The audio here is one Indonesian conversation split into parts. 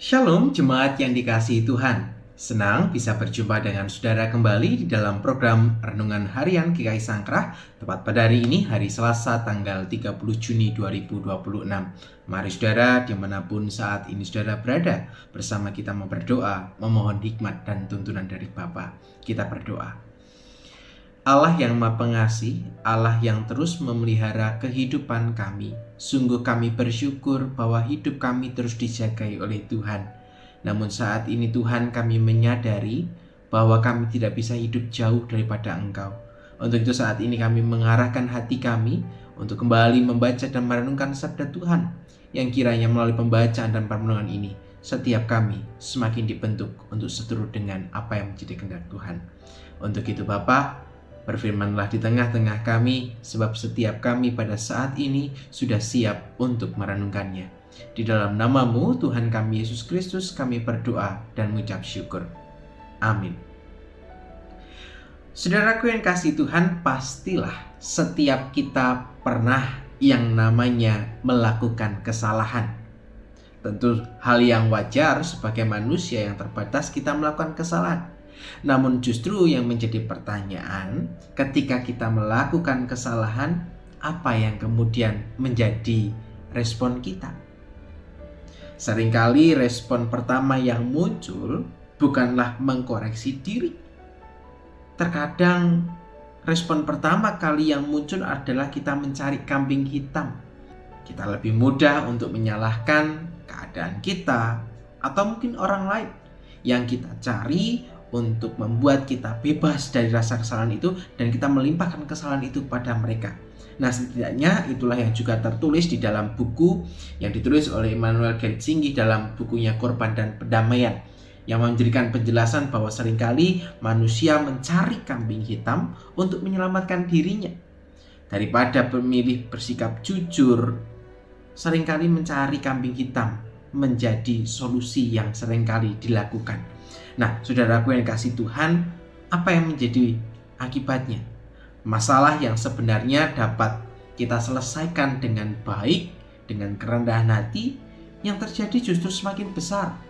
Shalom jemaat yang dikasihi Tuhan. Senang bisa berjumpa dengan saudara kembali di dalam program Renungan Harian GKI Sangkrah, tepat pada hari ini, hari Selasa tanggal 30 Juni 2026. Mari saudara, dimanapun saat ini saudara berada, bersama kita berdoa, memohon hikmat dan tuntunan dari Bapa. Kita berdoa. Allah yang Maha Pengasih, Allah yang terus memelihara kehidupan kami. Sungguh kami bersyukur bahwa hidup kami terus dijagai oleh Tuhan. Namun saat ini Tuhan, kami menyadari bahwa kami tidak bisa hidup jauh daripada Engkau. Untuk itu saat ini kami mengarahkan hati kami untuk kembali membaca dan merenungkan sabda Tuhan, yang kiranya melalui pembacaan dan perenungan ini setiap kami semakin dibentuk untuk seturut dengan apa yang menjadi kehendak Tuhan. Untuk itu Bapa, berfirmanlah di tengah-tengah kami, sebab setiap kami pada saat ini sudah siap untuk merenungkannya. Di dalam nama-Mu, Tuhan kami Yesus Kristus, kami berdoa dan mengucap syukur. Amin. Saudaraku yang kasih Tuhan, pastilah setiap kita pernah yang namanya melakukan kesalahan. Tentu hal yang wajar sebagai manusia yang terbatas, kita melakukan kesalahan. Namun justru yang menjadi pertanyaan, ketika kita melakukan kesalahan, apa yang kemudian menjadi respon kita? Seringkali respon pertama yang muncul bukanlah mengkoreksi diri. Terkadang respon pertama kali yang muncul adalah kita mencari kambing hitam. Kita lebih mudah untuk menyalahkan keadaan kita atau mungkin orang lain yang kita cari untuk membuat kita bebas dari rasa kesalahan itu, dan kita melimpahkan kesalahan itu pada mereka. Nah, setidaknya itulah yang juga tertulis di dalam buku yang ditulis oleh Immanuel Gethzingi dalam bukunya Korban dan Pendamaian, yang memberikan penjelasan bahwa seringkali manusia mencari kambing hitam untuk menyelamatkan dirinya. Daripada memilih bersikap jujur, seringkali mencari kambing hitam menjadi solusi yang seringkali dilakukan. Nah, saudaraku yang kasih Tuhan, apa yang menjadi akibatnya? Masalah yang sebenarnya dapat kita selesaikan dengan baik, dengan kerendahan hati, yang terjadi justru semakin besar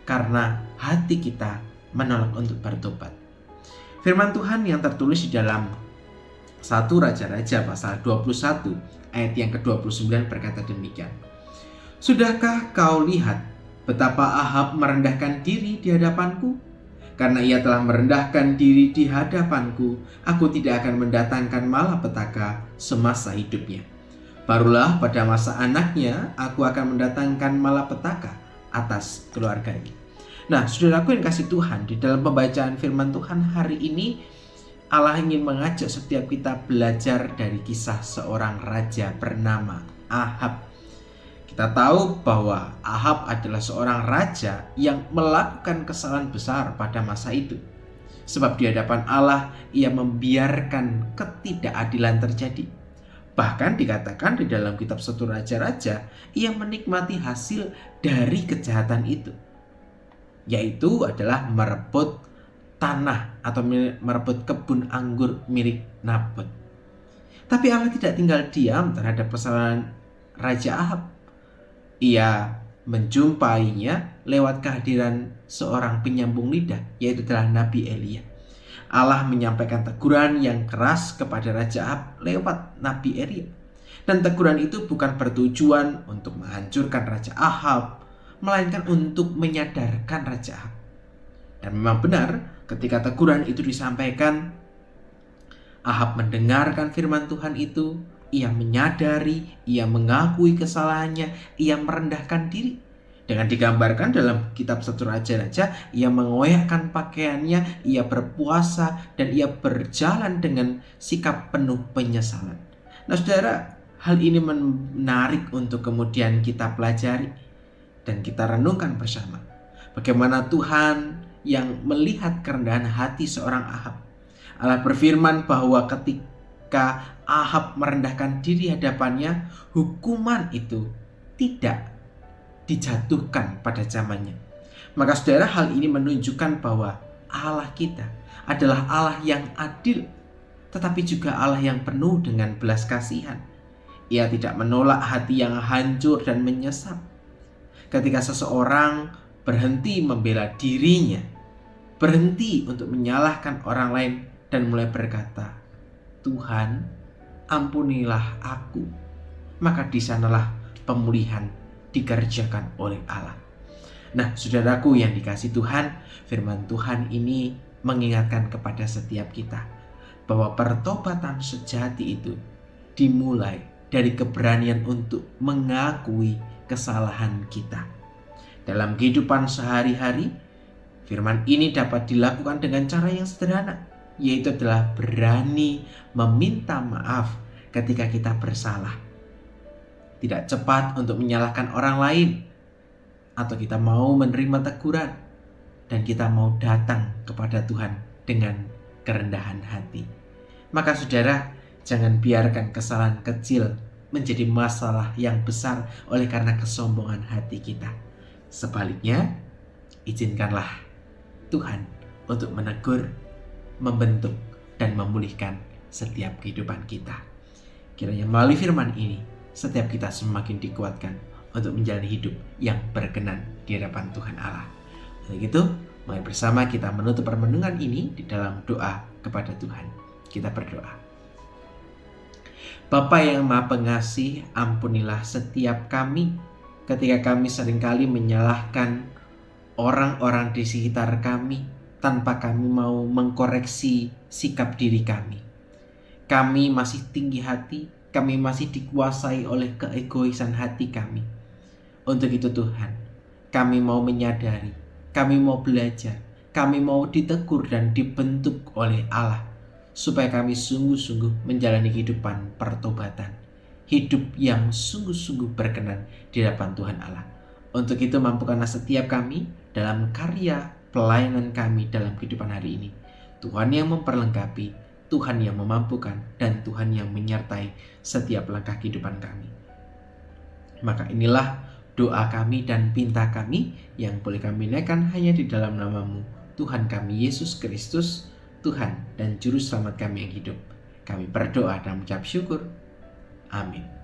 karena hati kita menolak untuk bertobat. Firman Tuhan yang tertulis di dalam 1 Raja-Raja pasal 21 ayat yang ke-29 berkata demikian. Sudahkah kau lihat betapa Ahab merendahkan diri di hadapanku? Karena ia telah merendahkan diri di hadapanku, aku tidak akan mendatangkan malapetaka semasa hidupnya. Barulah pada masa anaknya, aku akan mendatangkan malapetaka atas keluarganya. Nah, saudaraku yang kasih Tuhan, di dalam pembacaan firman Tuhan hari ini, Allah ingin mengajak setiap kita belajar dari kisah seorang raja bernama Ahab. Kita tahu bahwa Ahab adalah seorang raja yang melakukan kesalahan besar pada masa itu. Sebab di hadapan Allah, ia membiarkan ketidakadilan terjadi. Bahkan dikatakan di dalam kitab 1 Raja-Raja, ia menikmati hasil dari kejahatan itu, yaitu adalah merebut tanah atau merebut kebun anggur milik Nabot. Tapi Allah tidak tinggal diam terhadap kesalahan Raja Ahab. Ia menjumpainya lewat kehadiran seorang penyambung lidah, yaitu adalah Nabi Elia. Allah menyampaikan teguran yang keras kepada Raja Ahab lewat Nabi Elia. Dan teguran itu bukan bertujuan untuk menghancurkan Raja Ahab, melainkan untuk menyadarkan Raja Ahab. Dan memang benar, ketika teguran itu disampaikan, Ahab mendengarkan firman Tuhan itu. Ia menyadari, ia mengakui kesalahannya, ia merendahkan diri. Dengan digambarkan dalam kitab 1 Raja-Raja, ia mengoyakkan pakaiannya, ia berpuasa, dan ia berjalan dengan sikap penuh penyesalan. Nah saudara, hal ini menarik untuk kemudian kita pelajari dan kita renungkan bersama. Bagaimana Tuhan yang melihat kerendahan hati seorang Ahab. Allah berfirman bahwa ketika Ahab merendahkan diri hadapannya, hukuman itu tidak dijatuhkan pada zamannya. Maka saudara, hal ini menunjukkan bahwa Allah kita adalah Allah yang adil, tetapi juga Allah yang penuh dengan belas kasihan. Ia tidak menolak hati yang hancur dan menyesal. Ketika seseorang berhenti membela dirinya, berhenti untuk menyalahkan orang lain, dan mulai berkata, Tuhan, ampunilah aku. Maka di sanalah pemulihan dikerjakan oleh Allah. Nah, saudaraku yang dikasihi Tuhan, firman Tuhan ini mengingatkan kepada setiap kita bahwa pertobatan sejati itu dimulai dari keberanian untuk mengakui kesalahan kita. Dalam kehidupan sehari-hari, firman ini dapat dilakukan dengan cara yang sederhana, yaitu adalah berani meminta maaf ketika kita bersalah. Tidak cepat untuk menyalahkan orang lain, atau kita mau menerima teguran, dan kita mau datang kepada Tuhan dengan kerendahan hati. Maka saudara, jangan biarkan kesalahan kecil menjadi masalah yang besar oleh karena kesombongan hati kita. Sebaliknya, izinkanlah Tuhan untuk menegur, membentuk, dan memulihkan setiap kehidupan kita. Kiranya melalui firman ini, setiap kita semakin dikuatkan untuk menjalani hidup yang berkenan di hadapan Tuhan Allah. Untuk itu, mari bersama kita menutup permenungan ini di dalam doa kepada Tuhan. Kita berdoa. Bapa yang Maha Pengasih, ampunilah setiap kami ketika kami seringkali menyalahkan orang-orang di sekitar kami tanpa kami mau mengkoreksi sikap diri kami. Kami masih tinggi hati, kami masih dikuasai oleh keegoisan hati kami. Untuk itu Tuhan, kami mau menyadari, kami mau belajar, kami mau ditegur dan dibentuk oleh Allah, supaya kami sungguh-sungguh menjalani kehidupan pertobatan, hidup yang sungguh-sungguh berkenan di hadapan Tuhan Allah. Untuk itu mampukanlah setiap kami dalam karya pelayanan kami dalam kehidupan hari ini. Tuhan yang memperlengkapi, Tuhan yang memampukan, dan Tuhan yang menyertai setiap langkah kehidupan kami. Maka inilah doa kami dan pinta kami yang boleh kami naikkan hanya di dalam nama-Mu, Tuhan kami Yesus Kristus, Tuhan dan Juru Selamat kami yang hidup. Kami berdoa dan mengucap syukur. Amin.